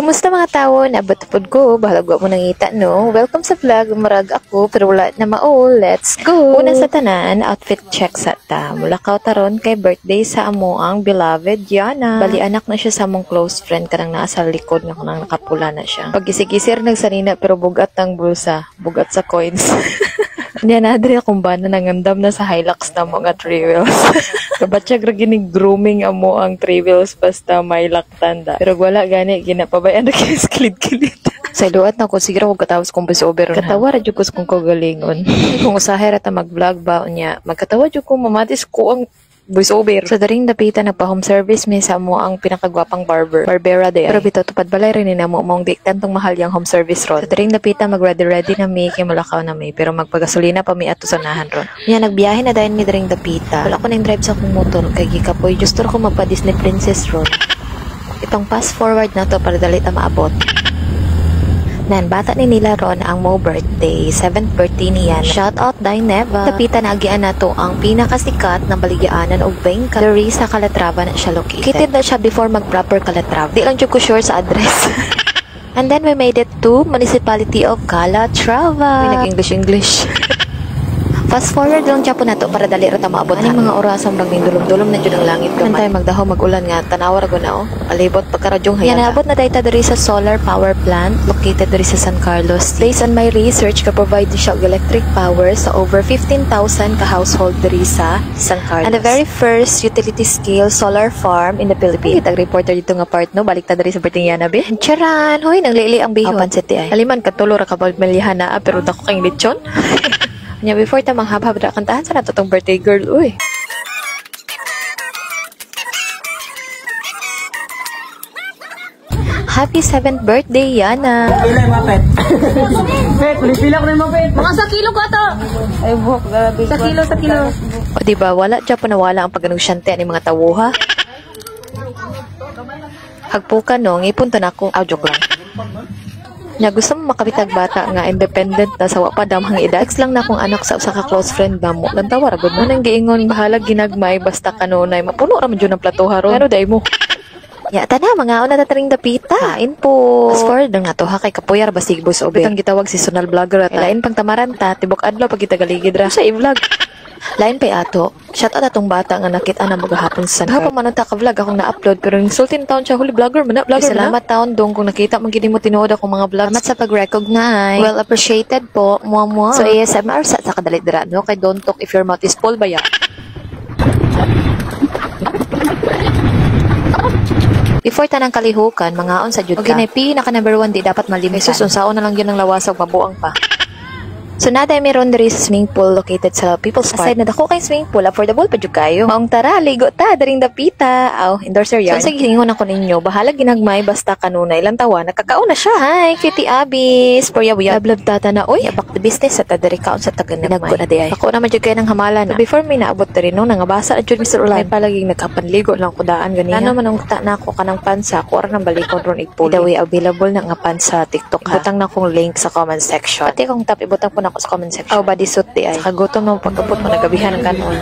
Kumusta mga tao? Naabot pod ko. Bahalag mo nangita, no? Welcome sa vlog. Marag ako, pero wala na mao. Let's go! Una sa tanan, outfit check sa ta. Mulakaw taron kay birthday sa amo ang beloved Yana. Bali, anak na siya sa among close friend. Karang nasa likod na kunang nakapula na siya. Pag gisig-gisir nagsanina, pero bugat ang bulsa. Bugat sa coins. Niya na adri akong bana nangandam na sa Hilux na mga 3 wheels. Kabatsag ra ginig grooming amo ang 3 wheels basta may laktanda. Pero wala gani ginapabayan na kilid-kilid. Sa iluat na ko siguro kung katawas kong voiceover. Katawa ra jud ko kung kagalingon. Kung usahay ra ta mag-vlog ba unya, magkatawa jud ko mamatis ko ang voiceover. Sa daring napita nagpa-home service mi sa mo ang pinakagwapang Barbera de. Pero bitaw tupad balay rin na mo mong diktan tong mahal yang home service ron. Sa daring napita mag-ready na mi kay mulakaw na mi pero magpagasolina pa mi ato sa nahan ron. Nya nagbiyahe na dayon mi daring napita. Wala ko ning drive sa akong motor kay gikapoy just ko magpa Disney Princess ron. Itong fast forward na to para dali ta maabot. Nan, bata ni nila ron ang mo birthday, 7th birthday niyan. Shout out Daineva. Tapitan na agian na to ang pinakasikat na baligyanan o bangka. Dari sa Calatrava na siya located. Kitid na siya before mag-proper Calatrava. Di lang dyan ko sure sa address. And then we made it to Municipality of Calatrava. May nag-English. Fast forward lang siya po na to para dali rata maabot. Aning mga orasang bang nindulom-dulom na dyan ang langit ko. Nantay magdaho mag-ulan nga. Tanawar ko na o. Alibot pagkaradyong hayata. Yan, naabot na dahita dari sa solar power plant located dari sa San Carlos. Based on my research, ka-provide siya og electric power sa over 15,000 ka-household dari sa San Carlos. And the very first utility scale solar farm in the Philippines. Kitag reporter dito nga part, no? Balik ta dari sa Bertinyana, be. Charan! Hoy, nang lili ang bihon. Pansit ay. Aliman, katulo ra kabagmalihan na, pero dako kang lechon. Nya before ta manghab-hab ra kantahan sa nato tong birthday girl uy. Happy 7th birthday Yana. Pila yung mapet. Pet, pila ko na yung mapet. Mga sa kilo ko ato. Ay buhok, grabe. Sa kilo. O diba wala dya pa nawala ang pagganugsyante ni mga tawuha. Hagpukan no, ngipunta na akong joke lang. Nya gusto mo makabitag bata nga independent na sa wa pa damhang edad. Ex lang na akong anak sa usa ka close friend ba mo. Lantawa ra gud mo nang giingon bahalag ginagmay basta kanunay mapuno ra man jud ang platoha ron. Pero dai mo. Ya tana mga una tatring dapita. Kain po. Fast forward nga to ha kay kapuyar basig boss obe. Bitang gitawag seasonal vlogger at lain pang tamaran ta tibok adlaw pag kitagaligid ra sa i-vlog. Lain pay ato. Shout out atong bata nga nakita na magahapon sa San Carlos. Hapon man ta ka vlog akong na-upload pero yung sultin taon siya huli vlogger man na vlogger. Salamat taon dong kung nakita man gid mo tinuod akong mga vlogs. Salamat sa pag-recognize. Well appreciated po. Muamua. So ASMR sa kadali dira no kay don't talk if your mouth is full ba ya. Before tanang kalihukan, mga on sa jud ka. Okay, na pinaka number 1 di dapat malimitan. Unsaon na lang yun ang lawasag mabuang pa. So naday meron diri sa swimming pool located sa People's Park. Aside na dako kay swimming pool, affordable pa jud kayo. Maong tara, ligo ta daring dapita. Endorser yarn. So sa gihingon ako ninyo, bahala ginagmay basta kanunay lang tawa. Nakakao na siya. Hi, cutie abis. Porya buya. Love tata na oy, abak the business sa ta diri kaon sa tagan nagmay. Na di ay. Ako na man jud kay nang hamalan. So, before may naabot diri no, nangabasa jud Mr. Ulay. Palaging nagkapanligo lang ko daan ganina. Ano man ang ta na ako kanang pansa, ko ra nang balikon ron igpuli. Dawi available na nga pansa TikTok ha. Ibutang na akong link sa comment section. Pati kung tap ibutang ko na ako sa comment section. Bodysuit di ay. Kagutom na pagkapot mo nagabihan ng kanon.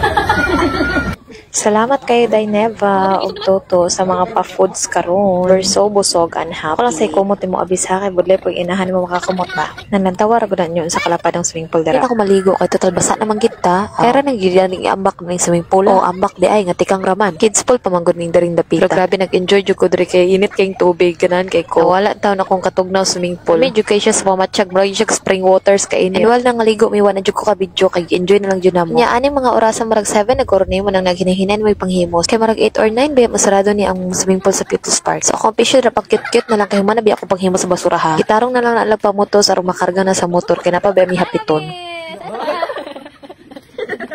Salamat kay Daineva og Toto sa mga pa-foods karon. We're so busog and happy. Kung say kumot mo abis ha kay budlay pag inahan mo makakumot ba. Nanantawa ra gud yun sa kalapad ng swimming pool dira. Kita ko maligo kay total basa naman kita. Kaya nang gidaning ambak ng swimming pool. O ambak di ay nga tikang raman. Kids pool pamanggod ning daring dapita. Pero grabe nag-enjoy jud ko diri kay init kayong tubig ganan kay ko. Wala taw na kong katugnaw swimming pool. Medyo kay siya sa matchag bro yung spring waters kay init. Annual nang ligo mi wala jud ko ka video kay enjoy na lang jud namo. Nya ani mga orasan marag 7 nagkorne mo nang naghinahinan may panghimos. Kay marag 8 or 9 ba masarado ni ang swimming pool sa People's Park. So ako pisyo ra pag cute-cute na lang kay humana bi ako panghimos sa basuraha. Gitarong na lang na pamotos aron makarga na sa motor kay napa ba mi hapiton.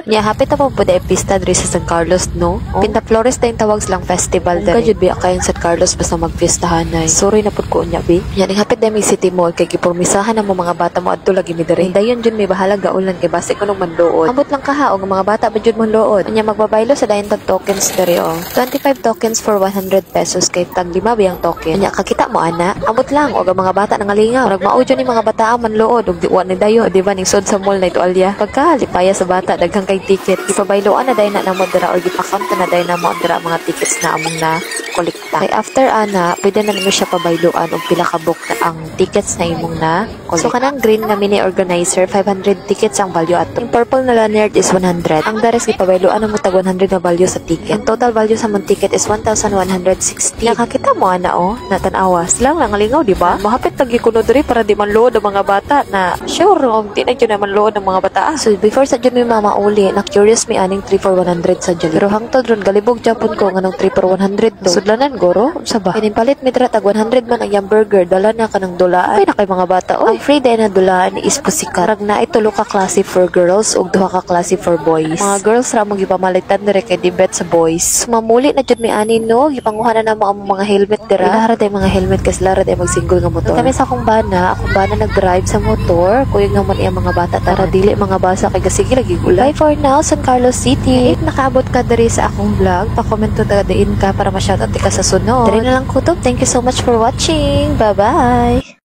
Nya hapit na po dai pista diri sa San Carlos no. Pinta Flores tayong tawag silang festival diri. Kajud bi kayon sa San Carlos basta magpiestahan na. Sorry na pud ko unya bi. Nya ning hapit dai City Mall kay gipormisahan na mo mga bata mo adto lagi mi diri. Dayon jud may bahala gaulan kay base ko nung manduod. Ambot lang kaha og mga bata ba jud mo luod. Nya magbabaylo sa dayon tag tokens diri oh. 25 tokens for 100 pesos kay tag 5 biyang token. Nya kakita mo ana. Ambot lang og ang mga bata nangalingaw. Murag mao jud ni mga bata man luod og diwa ni dayon. Di ba ning sud sa mall na ito alya. Pagka lipaya sa bata daghang kay ticket. Ipabayloan na dahil na mo dira or gipakount na dahil na mo dira mga tickets na among na kolekta. Kay after ana, pwede na nimo siya pabayloan og pila ka book na ang tickets na imong na kolekta. So kanang green na mini organizer, 500 tickets ang value ato. Yung purple na lanyard is 100. Ang dares gipabayloan na mo tag 100 na value sa ticket. Ang total value sa mong ticket is 1,160. Nakakita mo ana natanawa. Sila lang lingaw, di ba? Mahapit lagi kuno diri para di man load ang mga bata na sure di na jud naman load ang mga bata. So before sa jud mi mama uli, na curious mi aning 3 for 100 sa jud. Pero hangtod ron galibog japon ko nganong 3 for 100 to. Sudlanan goro, unsa ba? Kinin palit mi dira tag 100 man ang hamburger, dala na kanang dulaan. Ay na kay mga bata. Ang free day na dulaan is pusikat. Rag na itulo ka klase for girls ug duha ka klase for boys. Mga girls ra mo gipamalitan dire kay dibet sa boys. Mamuli na jud mi ani no, gipanguhanan na mo ang mga helmet dira. Lara day mga helmet kasi lara day mag-single nga motor. Kami sa akong bana nag-drive sa motor. Kuya nga man iya mga bata tara dili mga basa kay gasige lagi gulay. Bye for now, San Carlos City. If nakaabot ka diri sa akong vlog, pa-comment to diin ka para ma-shoutout ka sa sunod. Diri na lang kutob. Thank you so much for watching. Bye-bye.